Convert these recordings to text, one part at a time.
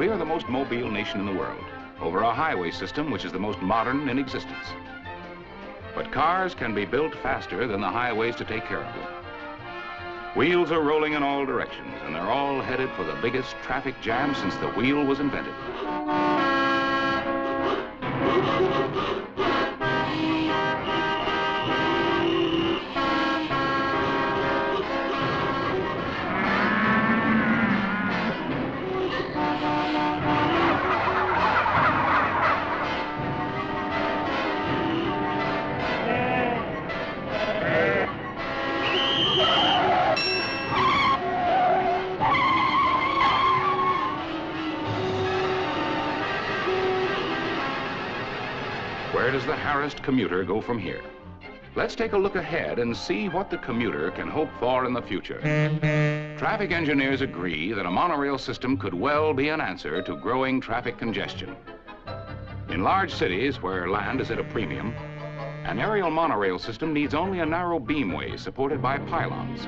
We are the most mobile nation in the world, over a highway system which is the most modern in existence. But cars can be built faster than the highways to take care of them. Wheels are rolling in all directions, and they're all headed for the biggest traffic jam since the wheel was invented. Where does the harassed commuter go from here? Let's take a look ahead and see what the commuter can hope for in the future. Traffic engineers agree that a monorail system could well be an answer to growing traffic congestion. In large cities where land is at a premium, an aerial monorail system needs only a narrow beamway supported by pylons.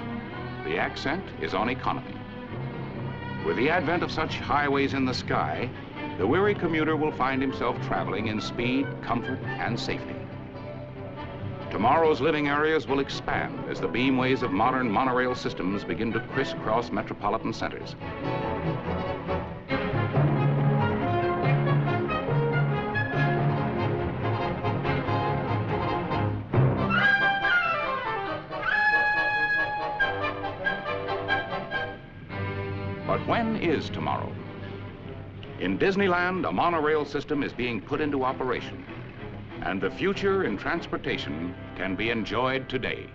The accent is on economy. With the advent of such highways in the sky, the weary commuter will find himself traveling in speed, comfort, and safety. Tomorrow's living areas will expand as the beamways of modern monorail systems begin to crisscross metropolitan centers. But when is tomorrow? In Disneyland, a monorail system is being put into operation, and the future in transportation can be enjoyed today.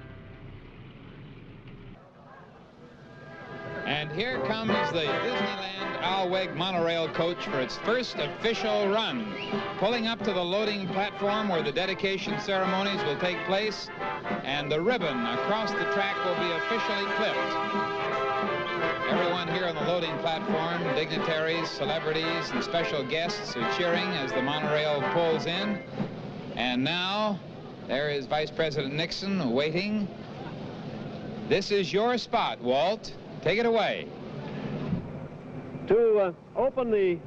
And here comes the Disneyland Alweg monorail coach for its first official run, pulling up to the loading platform where the dedication ceremonies will take place, and the ribbon across the track will be officially clipped. Everyone here on the loading platform, dignitaries, celebrities, and special guests are cheering as the monorail pulls in. And now, there is Vice President Nixon waiting. This is your spot, Walt. Take it away. To open the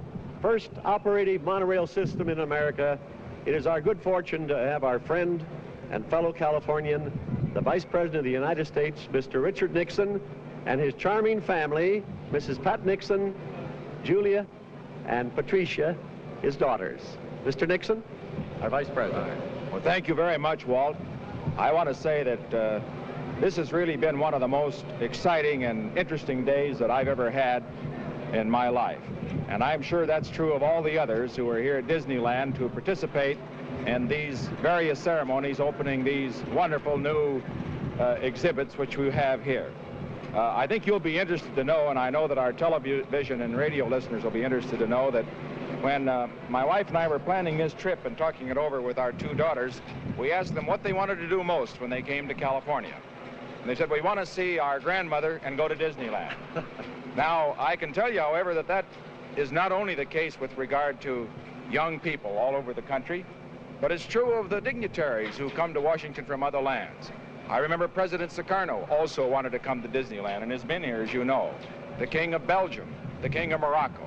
first operative monorail system in America, it is our good fortune to have our friend and fellow Californian, the Vice President of the United States, Mr. Richard Nixon, and his charming family, Mrs. Pat Nixon, Julia, and Patricia, his daughters. Mr. Nixon, our Vice President. Well, thank you very much, Walt. I want to say that this has really been one of the most exciting and interesting days that I've ever had in my life. And I'm sure that's true of all the others who are here at Disneyland to participate in these various ceremonies opening these wonderful new exhibits which we have here. I think you'll be interested to know, and I know that our television and radio listeners will be interested to know, that when my wife and I were planning this trip and talking it over with our two daughters, we asked them what they wanted to do most when they came to California. And they said, we want to see our grandmother and go to Disneyland. Now, I can tell you, however, that that is not only the case with regard to young people all over the country, but it's true of the dignitaries who come to Washington from other lands. I remember President Sukarno also wanted to come to Disneyland and has been here, as you know. The King of Belgium, the King of Morocco.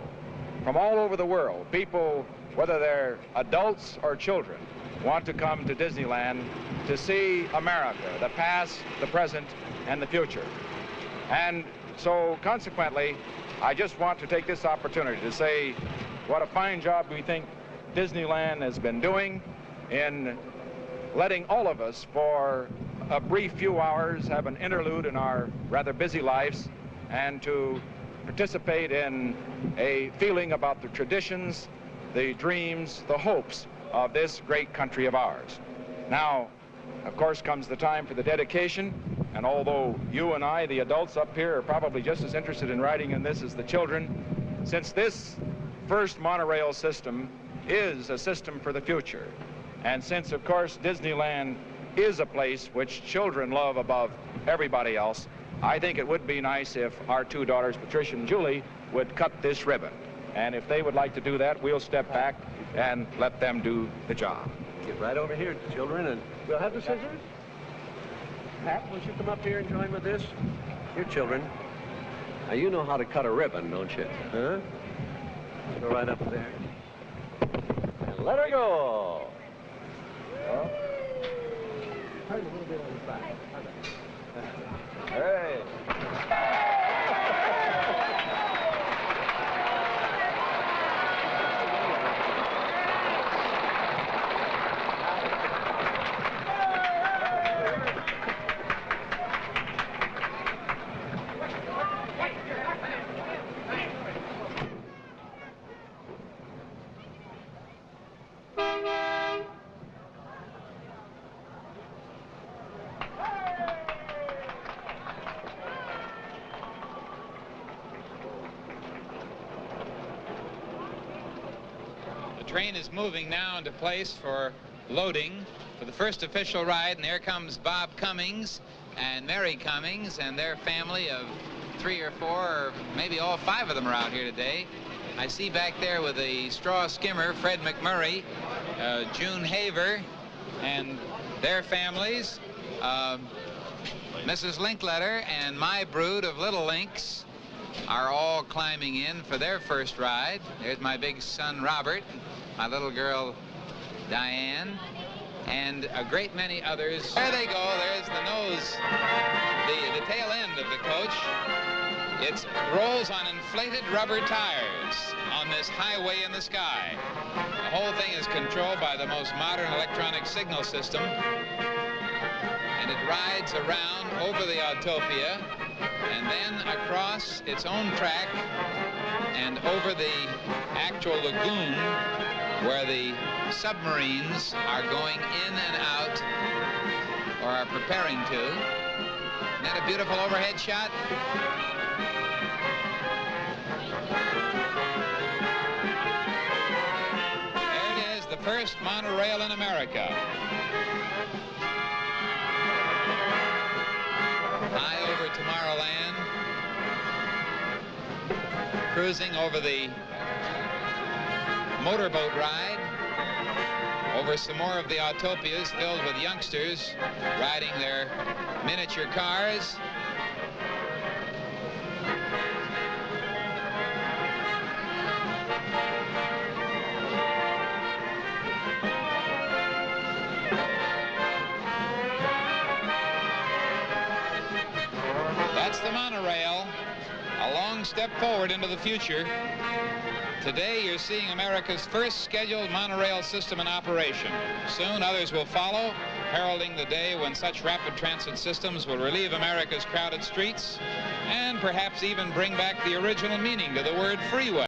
From all over the world, people, whether they're adults or children, want to come to Disneyland to see America, the past, the present, and the future. And so, consequently, I just want to take this opportunity to say what a fine job we think Disneyland has been doing in letting all of us, for a brief few hours, have an interlude in our rather busy lives and to participate in a feeling about the traditions, the dreams, the hopes of this great country of ours. Now, of course, comes the time for the dedication, and although you and I, the adults up here, are probably just as interested in riding in this as the children, since this first monorail system is a system for the future, and since, of course, Disneyland is a place which children love above everybody else, I think it would be nice if our two daughters, Patricia and Julie, would cut this ribbon. And if they would like to do that, we'll step back and let them do the job. Get right over here, children, and we'll have the scissors. Pat, won't you come up here and join with this? Here, children. Now, you know how to cut a ribbon, don't you? Huh? Go right up there. And let her go. Oh. Turn a little bit on the side. Hey. The train is moving now into place for loading for the first official ride, and there comes Bob Cummings and Mary Cummings and their family of 3 or 4, or maybe all 5 of them are out here today. I see back there with the straw skimmer, Fred McMurray, June Haver, and their families, Mrs. Linkletter and my brood of little Links are all climbing in for their first ride. There's my big son, Robert, my little girl, Diane, and a great many others. There they go. There's the nose, the tail end of the coach. It rolls on inflated rubber tires on this highway in the sky. The whole thing is controlled by the most modern electronic signal system, and it rides around over the Autopia and then across its own track and over the actual lagoon where the submarines are going in and out, or are preparing to. Isn't that a beautiful overhead shot? There it is, the first monorail in America. High over Tomorrowland, cruising over the motorboat ride, over some more of the Autopias filled with youngsters riding their miniature cars. That's the monorail, a long step forward into the future. Today, you're seeing America's first scheduled monorail system in operation. Soon, others will follow, heralding the day when such rapid transit systems will relieve America's crowded streets and perhaps even bring back the original meaning to the word freeway.